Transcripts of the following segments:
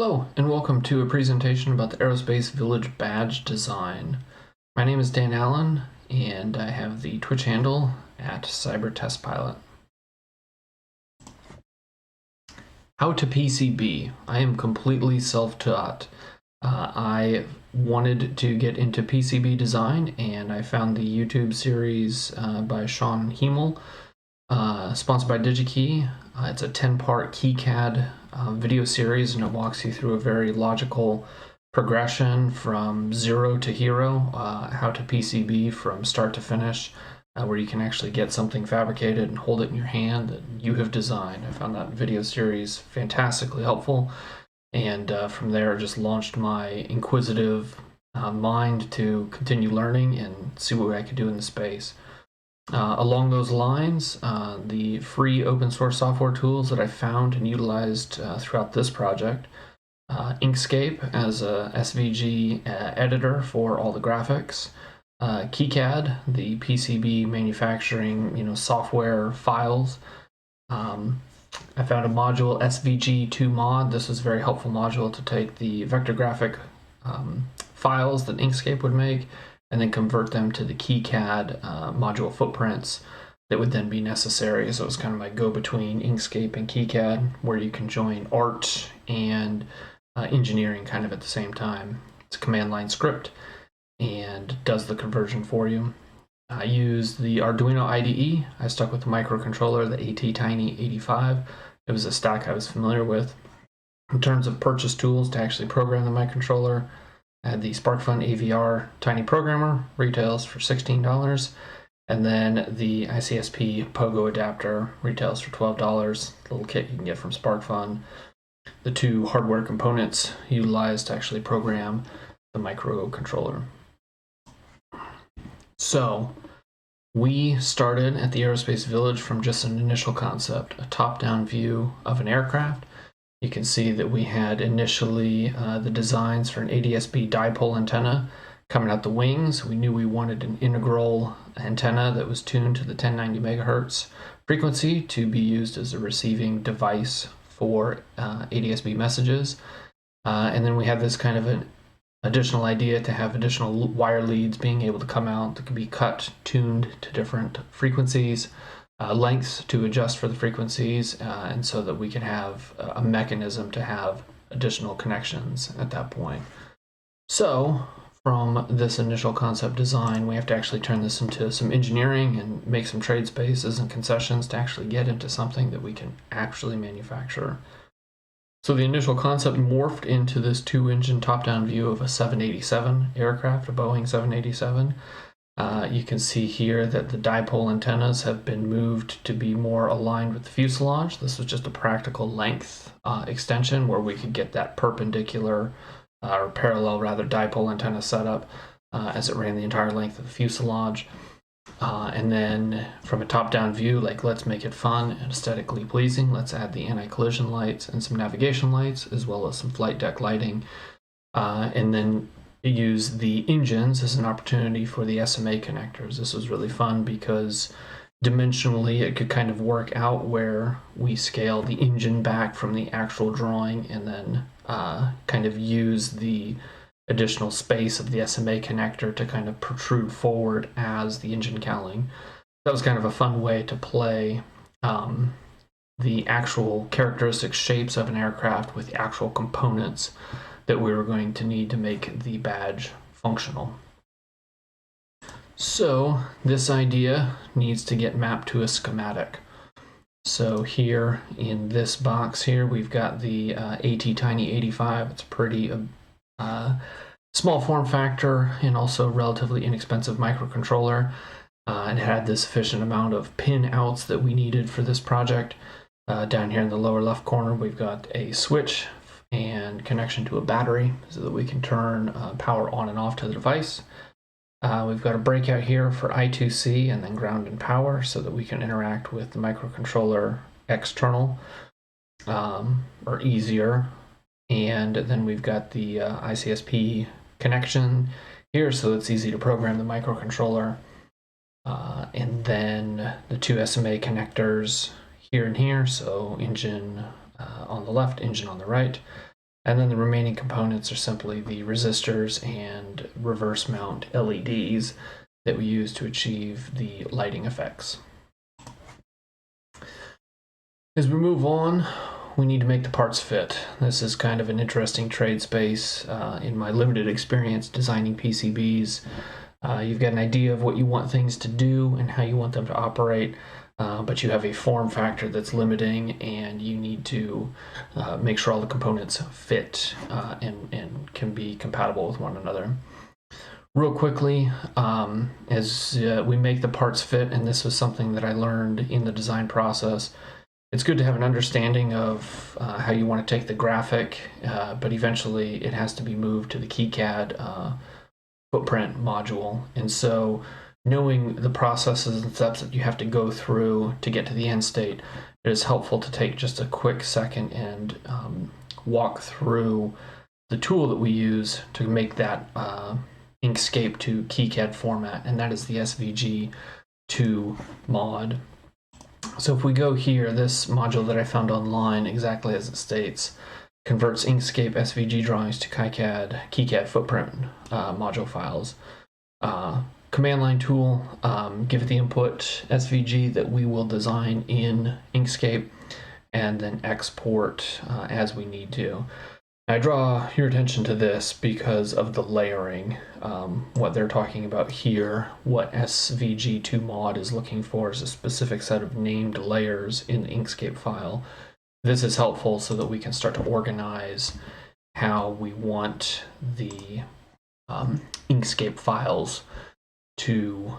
Hello, and welcome to a presentation about the Aerospace Village badge design. My name is Dan Allen, and I have the Twitch handle at CyberTestPilot. How to PCB. I am completely self-taught. I wanted to get into PCB design, and I found the YouTube series by Sean Hiemel, sponsored by DigiKey. It's a 10-part Keycad video series, and it walks you through a very logical progression from zero to hero, how to PCB from start to finish, where you can actually get something fabricated and hold it in your hand that you have designed. I found that video series fantastically helpful, and from there just launched my inquisitive mind to continue learning and see what I could do in the space. Along those lines, the free open source software tools that I found and utilized throughout this project, Inkscape as a SVG editor for all the graphics, Keycad, the PCB manufacturing software files. I found a module, SVG2mod. This is a very helpful module to take the vector graphic files that Inkscape would make and then convert them to the Keycad module footprints that would then be necessary. So it's kind of my go-between Inkscape and Keycad, where you can join art and engineering kind of at the same time. It's a command line script and does the conversion for you. I used the Arduino IDE. I stuck with the microcontroller, the ATtiny85. It was a stack I was familiar with. In terms of purchase tools to actually program the microcontroller, I had the SparkFun AVR Tiny Programmer, retails for $16, and then the ICSP Pogo adapter retails for $12, the little kit you can get from SparkFun. The two hardware components utilized to actually program the microcontroller. So, we started at the Aerospace Village from just an initial concept, a top-down view of an aircraft. You can see that we had initially the designs for an ADS-B dipole antenna coming out the wings. We knew we wanted an integral antenna that was tuned to the 1090 megahertz frequency to be used as a receiving device for ADS-B messages. And then we had this kind of an additional idea to have additional wire leads being able to come out that could be cut, tuned to different frequencies, lengths to adjust for the frequencies, and so that we can have a mechanism to have additional connections at that point. So from this initial concept design, we have to actually turn this into some engineering and make some trade spaces and concessions to actually get into something that we can actually manufacture. So the initial concept morphed into this two-engine top-down view of a 787 aircraft, a Boeing 787. You can see here that the dipole antennas have been moved to be more aligned with the fuselage. This was just a practical length extension where we could get that perpendicular or parallel rather dipole antenna setup as it ran the entire length of the fuselage. And then from a top-down view, let's make it fun and aesthetically pleasing. Let's add the anti-collision lights and some navigation lights as well as some flight deck lighting. And then use the engines as an opportunity for the SMA connectors. This was really fun because dimensionally it could kind of work out where we scale the engine back from the actual drawing and then kind of use the additional space of the SMA connector to kind of protrude forward as the engine cowling. That was kind of a fun way to play the actual characteristic shapes of an aircraft with the actual components that we were going to need to make the badge functional. So this idea needs to get mapped to a schematic. So here in this box here, we've got the ATtiny85. It's a pretty small form factor and also relatively inexpensive microcontroller. And it had the sufficient amount of pin outs that we needed for this project. Down here in the lower left corner, we've got a switch and connection to a battery so that we can turn power on and off to the device. We've got a breakout here for I2C and then ground and power so that we can interact with the microcontroller external or easier. And then we've got the ICSP connection here so it's easy to program the microcontroller. And then the two SMA connectors here and here, so engine on the left, engine on the right. And then the remaining components are simply the resistors and reverse mount LEDs that we use to achieve the lighting effects. As we move on, we need to make the parts fit. This is kind of an interesting trade space. In my limited experience designing PCBs, you've got an idea of what you want things to do and how you want them to operate, but you have a form factor that's limiting, and you need to make sure all the components fit and can be compatible with one another. Real quickly, as we make the parts fit, and this was something that I learned in the design process, it's good to have an understanding of how you want to take the graphic, but eventually it has to be moved to the Keycad footprint module. And so knowing the processes and steps that you have to go through to get to the end state, it is helpful to take just a quick second and walk through the tool that we use to make that Inkscape to Keycad format, and that is the SVG2 mod. So if we go here, this module that I found online, exactly as it states, converts Inkscape SVG drawings to Keycad footprint module files. Command line tool, give it the input SVG that we will design in Inkscape, and then export as we need to. I draw your attention to this because of the layering. What they're talking about here, what SVG2 mod is looking for is a specific set of named layers in the Inkscape file. This is helpful so that we can start to organize how we want the Inkscape files to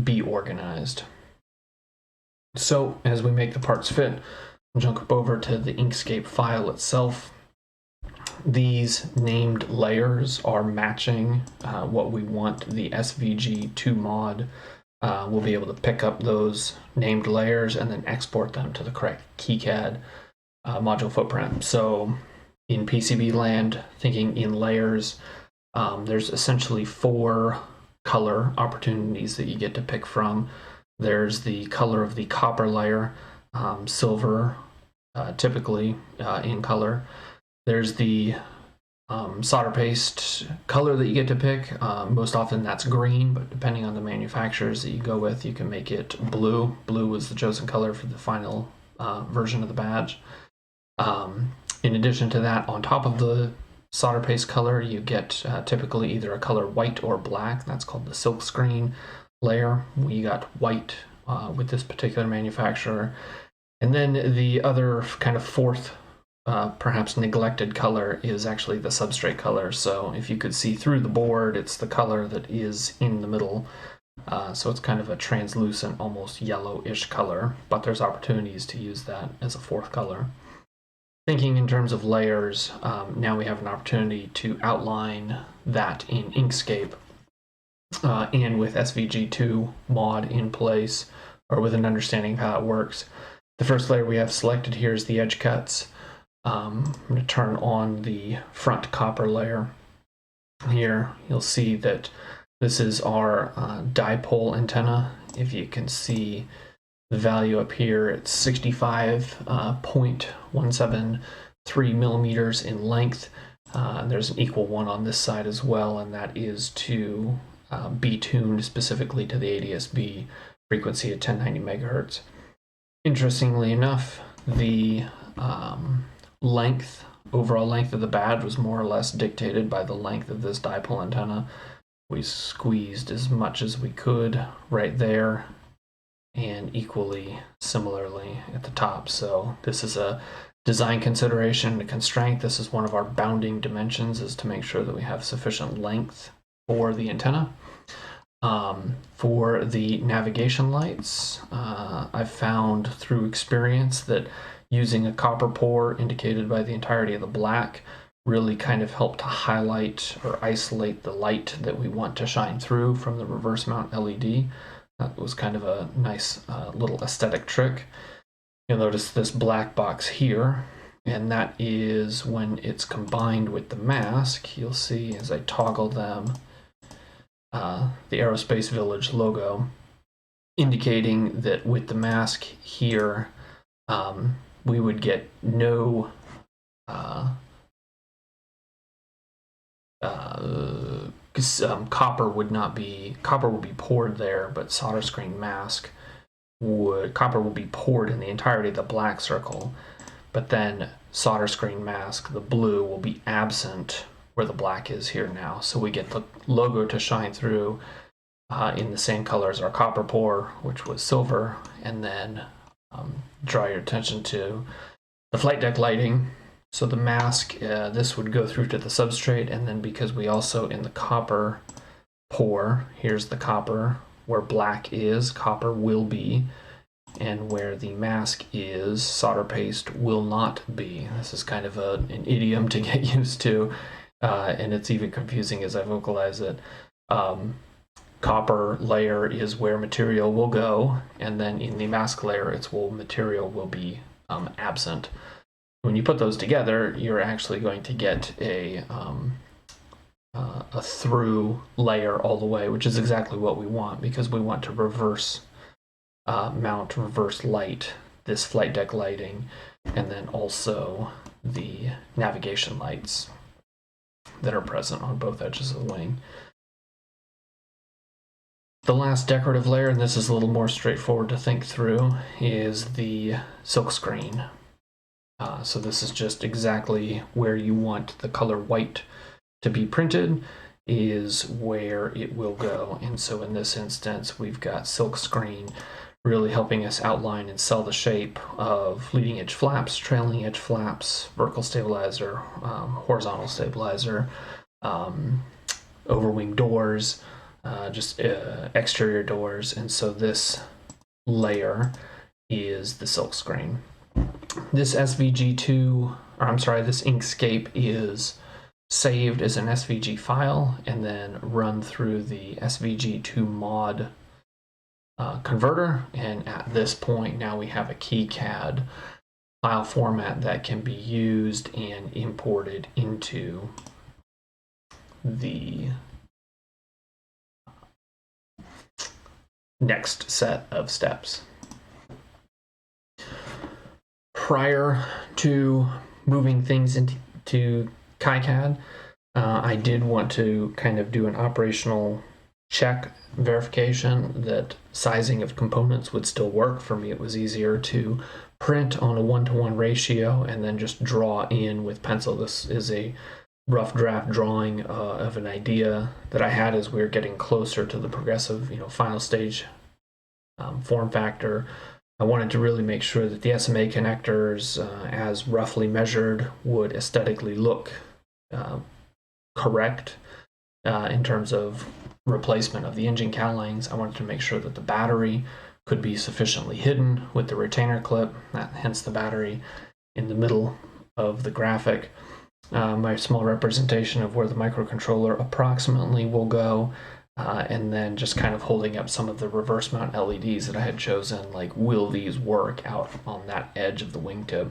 be organized. So as we make the parts fit, I'll jump over to the Inkscape file itself. These named layers are matching what we want the SVG2 mod. We'll be able to pick up those named layers and then export them to the correct Keycad module footprint. So in PCB land, thinking in layers, there's essentially 4 color opportunities that you get to pick from. There's the color of the copper layer, silver typically in color. There's the solder paste color that you get to pick. Most often that's green, but depending on the manufacturers that you go with, you can make it blue. Blue was the chosen color for the final version of the badge. In addition to that, on top of the solder paste color, you get typically either a color white or black. That's called the silk screen layer. We got white with this particular manufacturer. And then the other kind of fourth perhaps neglected color is actually the substrate color. So if you could see through the board, it's the color that is in the middle. So it's kind of a translucent, almost yellowish color, but there's opportunities to use that as a fourth color. Thinking in terms of layers, now we have an opportunity to outline that in Inkscape and with SVG2 mod in place, or with an understanding of how it works. The first layer we have selected here is the edge cuts. I'm going to turn on the front copper layer. Here you'll see that this is our dipole antenna. If you can see the value up here, it's 65.173 millimeters in length. There's an equal one on this side as well, and that is to be tuned specifically to the ADS-B frequency at 1090 megahertz. Interestingly enough, the overall length of the badge was more or less dictated by the length of this dipole antenna. We squeezed as much as we could right there, and equally similarly at the top. So this is a design consideration and a constraint. This is one of our bounding dimensions, is to make sure that we have sufficient length for the antenna. For the navigation lights, I've found through experience that using a copper pour indicated by the entirety of the black really kind of helped to highlight or isolate the light that we want to shine through from the reverse mount LED. That was kind of a nice little aesthetic trick. You'll notice this black box here, and that is when it's combined with the mask. You'll see as I toggle them, the Aerospace Village logo, indicating that with the mask here, we would get no copper would be poured there, but solder screen mask copper would be poured in the entirety of the black circle, but then solder screen mask, the blue, will be absent where the black is here now. So we get the logo to shine through in the same color as our copper pour, which was silver, and then draw your attention to the flight deck lighting. So the mask, this would go through to the substrate, and then because we also in the copper pour, here's the copper, where black is, copper will be, and where the mask is, solder paste will not be. This is kind of an idiom to get used to, and it's even confusing as I vocalize it. Copper layer is where material will go, and then in the mask layer, material will be absent. When you put those together, you're actually going to get a through layer all the way, which is exactly what we want, because we want to reverse light this flight deck lighting, and then also the navigation lights that are present on both edges of the wing. The last decorative layer, and this is a little more straightforward to think through, is the silkscreen. So this is just exactly where you want the color white to be printed, is where it will go. And so in this instance, we've got silkscreen really helping us outline and sell the shape of leading edge flaps, trailing edge flaps, vertical stabilizer, horizontal stabilizer, overwing doors, just exterior doors. And so this layer is the silkscreen. This this Inkscape is saved as an SVG file and then run through the SVG to mod converter. And at this point, now we have a Keycad file format that can be used and imported into the next set of steps. Prior to moving things into Kaicad, I did want to kind of do an operational check verification that sizing of components would still work. For me, it was easier to print on a 1-to-1 ratio and then just draw in with pencil. This is a rough draft drawing of an idea that I had as we were getting closer to the progressive, final stage form factor. I wanted to really make sure that the SMA connectors, as roughly measured, would aesthetically look correct in terms of replacement of the engine cowlings. I wanted to make sure that the battery could be sufficiently hidden with the retainer clip, hence the battery in the middle of the graphic. My small representation of where the microcontroller approximately will go, and then just kind of holding up some of the reverse mount LEDs that I had chosen, like, will these work out on that edge of the wingtip?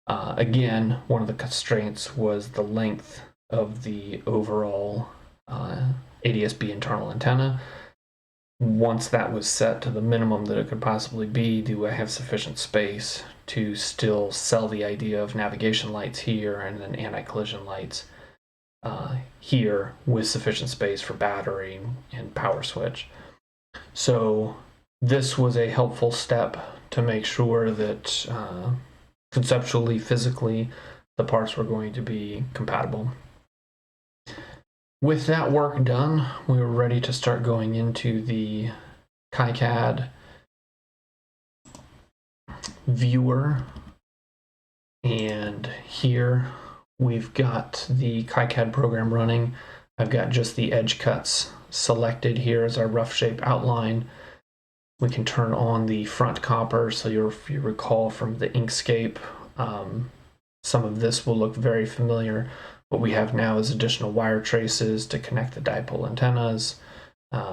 Again, one of the constraints was the length of the overall ADS-B internal antenna. Once that was set to the minimum that it could possibly be, do I have sufficient space to still sell the idea of navigation lights here and then anti-collision lights here with sufficient space for battery and power switch? So this was a helpful step to make sure that conceptually, physically, the parts were going to be compatible. With that work done, we were ready to start going into the Kaicad viewer. And here we've got the Kaicad program running. I've got just the edge cuts selected here as our rough shape outline. We can turn on the front copper. So if you recall from the Inkscape, some of this will look very familiar. What we have now is additional wire traces to connect the dipole antennas,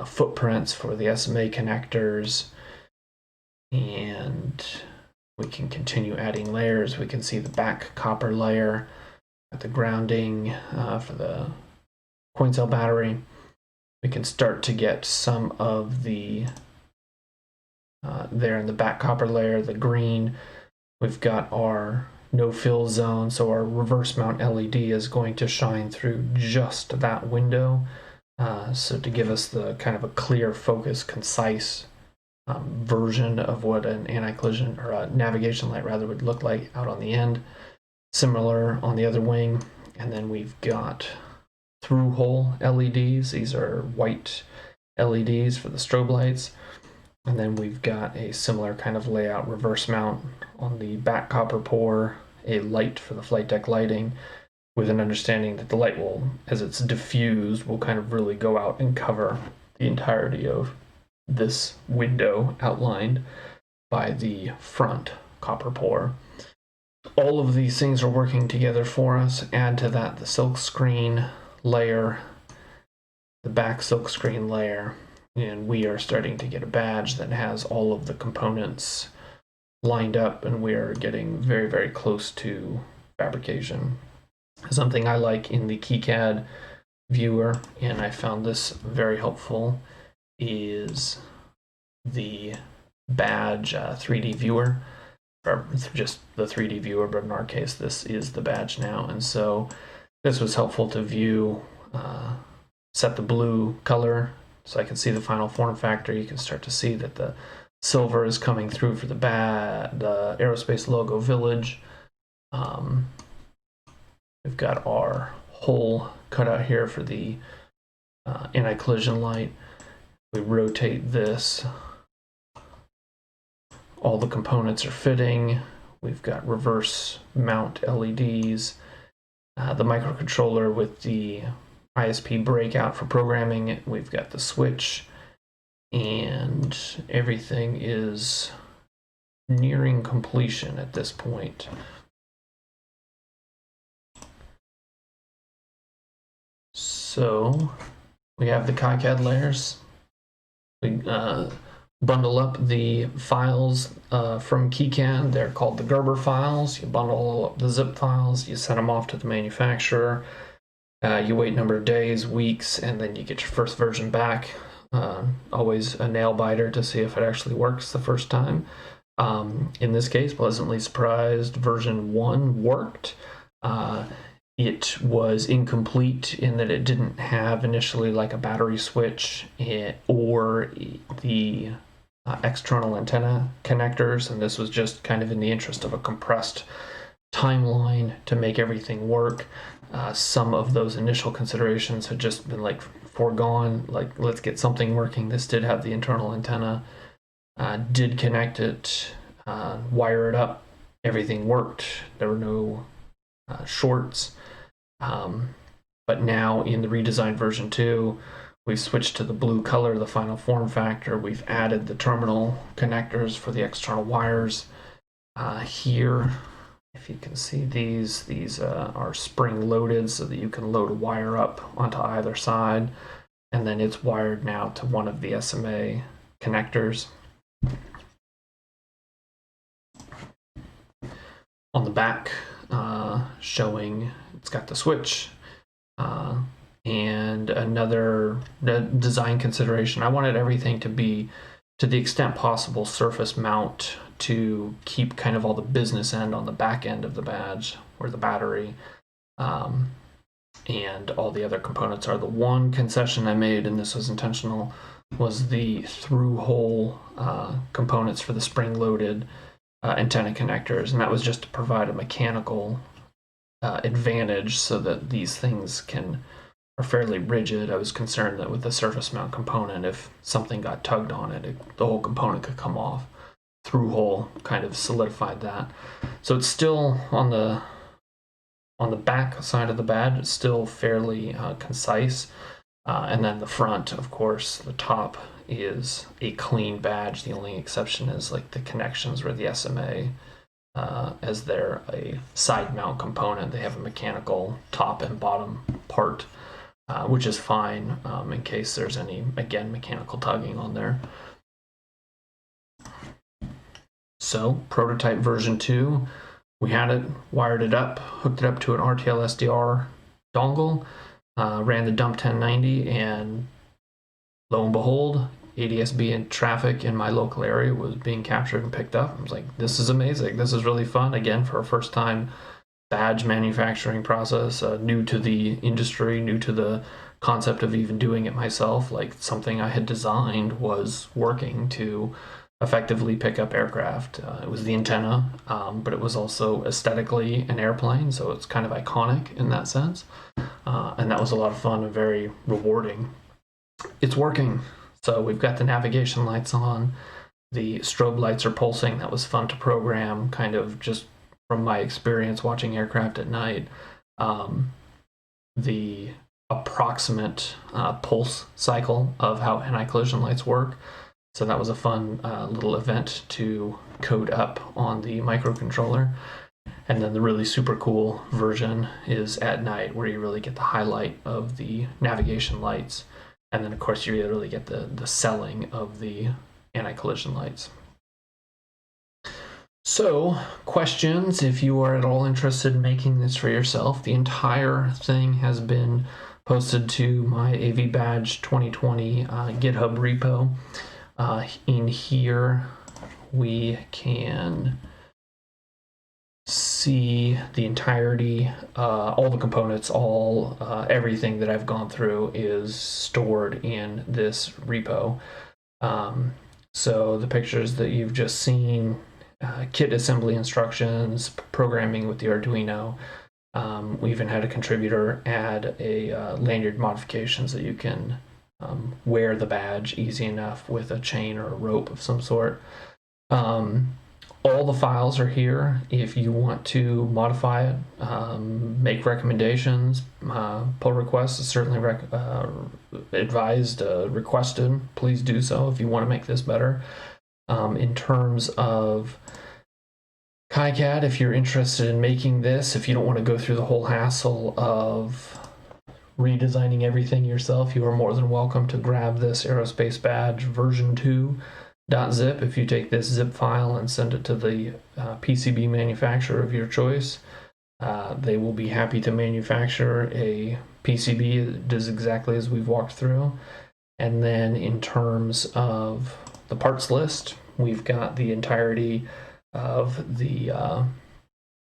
footprints for the SMA connectors, and we can continue adding layers. We can see the back copper layer at the grounding for the coin cell battery. We can start to get some of the there in the back copper layer, the green. We've got our no fill zone, so our reverse mount LED is going to shine through just that window. So to give us the kind of a clear, focus, concise version of what an anti-collision or a navigation light rather would look like out on the end. Similar on the other wing, and then we've got through-hole LEDs. These are white LEDs for the strobe lights. And then we've got a similar kind of layout, reverse mount on the back copper pour, a light for the flight deck lighting, with an understanding that the light will, as it's diffused, will kind of really go out and cover the entirety of this window outlined by the front copper pour. All of these things are working together for us. Add to that the silk screen layer, the back silk screen layer, and we are starting to get a badge that has all of the components lined up, and we are getting very, very close to fabrication. Something I like in the Keycad viewer, and I found this very helpful, is the badge 3D viewer, or just the 3D viewer, but in our case this is the badge now. And so this was helpful to view, set the blue color so I can see the final form factor. You can start to see that the silver is coming through for the Aerospace logo Village. We've got our hole cut out here for the anti-collision light. We rotate this. All the components are fitting. We've got reverse mount LEDs, the microcontroller with the ISP breakout for programming it. We've got the switch, and everything is nearing completion at this point. So we have the Kaicad layers. We bundle up the files from Keycad. They're called the Gerber files. You bundle up the zip files, you send them off to the manufacturer. You wait a number of days, weeks, and then you get your first version back. Always a nail biter to see if it actually works the first time. In this case, pleasantly surprised, version 1 worked. It was incomplete in that it didn't have initially like a battery switch or the external antenna connectors, and this was just kind of in the interest of a compressed timeline to make everything work. Some of those initial considerations had just been like foregone, like let's get something working. This did have the internal antenna, did connect it, wire it up, everything worked. There were no shorts. But now in the redesigned version 2, we've switched to the blue color, the final form factor. We've added the terminal connectors for the external wires. Here, if you can see these are spring loaded so that you can load a wire up onto either side, and then it's wired now to one of the SMA connectors. On the back, showing it's got the switch, and another design consideration. I wanted everything to be, to the extent possible, surface mount to keep kind of all the business end on the back end of the badge, where the battery and all the other components are. The one concession I made, and this was intentional, was the through-hole components for the spring-loaded antenna connectors, and that was just to provide a mechanical advantage so that these things are fairly rigid. I was concerned that with the surface mount component, if something got tugged on it, the whole component could come off. Through hole kind of solidified that. So it's still on the back side of the badge, it's still fairly concise. And then the front, of course, the top is a clean badge. The only exception is like the connections where the SMA, as they're a side mount component, they have a mechanical top and bottom part, which is fine in case there's any, again, mechanical tugging on there. So prototype version 2, we had it, wired it up, hooked it up to an RTL SDR dongle, ran the dump 1090, and lo and behold, ADS-B and traffic in my local area was being captured and picked up. I was like, this is amazing. This is really fun. Again, for a first time badge manufacturing process, new to the industry, new to the concept of even doing it myself. Like, something I had designed was working to effectively pick up aircraft. It was the antenna, but it was also aesthetically an airplane, so it's kind of iconic in that sense. And that was a lot of fun and very rewarding. It's working. So we've got the navigation lights on. The strobe lights are pulsing. That was fun to program, kind of just from my experience watching aircraft at night. The approximate pulse cycle of how anti-collision lights work. So that was a fun little event to code up on the microcontroller. And then the really super cool version is at night, where you really get the highlight of the navigation lights. And then, of course, you really get the selling of the anti-collision lights. So, questions, if you are at all interested in making this for yourself. The entire thing has been posted to my AV Badge 2020 GitHub repo. In here, we can see the entirety, all the components, everything that I've gone through is stored in this repo. So the pictures that you've just seen, kit assembly instructions, programming with the Arduino. We even had a contributor add a lanyard modification so you can wear the badge easy enough with a chain or a rope of some sort. All the files are here. If you want to modify it, make recommendations, pull requests is certainly advised, requested. Please do so if you want to make this better. In terms of Kaicad, if you're interested in making this, if you don't want to go through the whole hassle of redesigning everything yourself, you are more than welcome to grab this Aerospace badge version 2.zip. If you take this zip file and send it to the PCB manufacturer of your choice, they will be happy to manufacture a PCB that does exactly as we've walked through. And then in terms of the parts list, we've got the entirety of the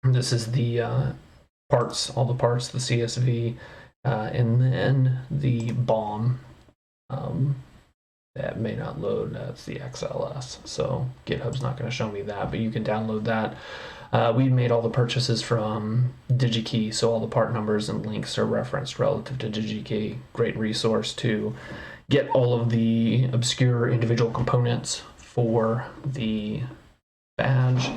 this is the parts, all the parts, the CSV, and then the BOM. That may not load. That's the XLS, so GitHub's not going to show me that, but you can download that. We made all the purchases from DigiKey, so all the part numbers and links are referenced relative to DigiKey. Great resource to get all of the obscure individual components for the badge.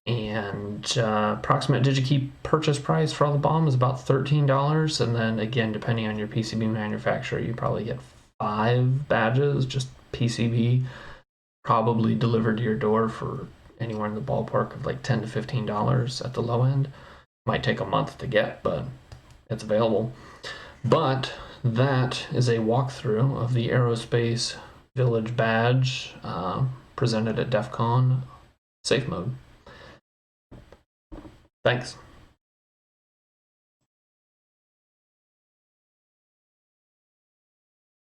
And approximate DigiKey purchase price for all the BOM is about $13, and then again, depending on your PCB manufacturer, you probably get 5 badges, just PCB, probably delivered to your door for anywhere in the ballpark of like $10 to $15 at the low end. Might take a month to get, but it's available. But that is a walkthrough of the Aerospace Village badge presented at DEF CON Safe Mode. Thanks.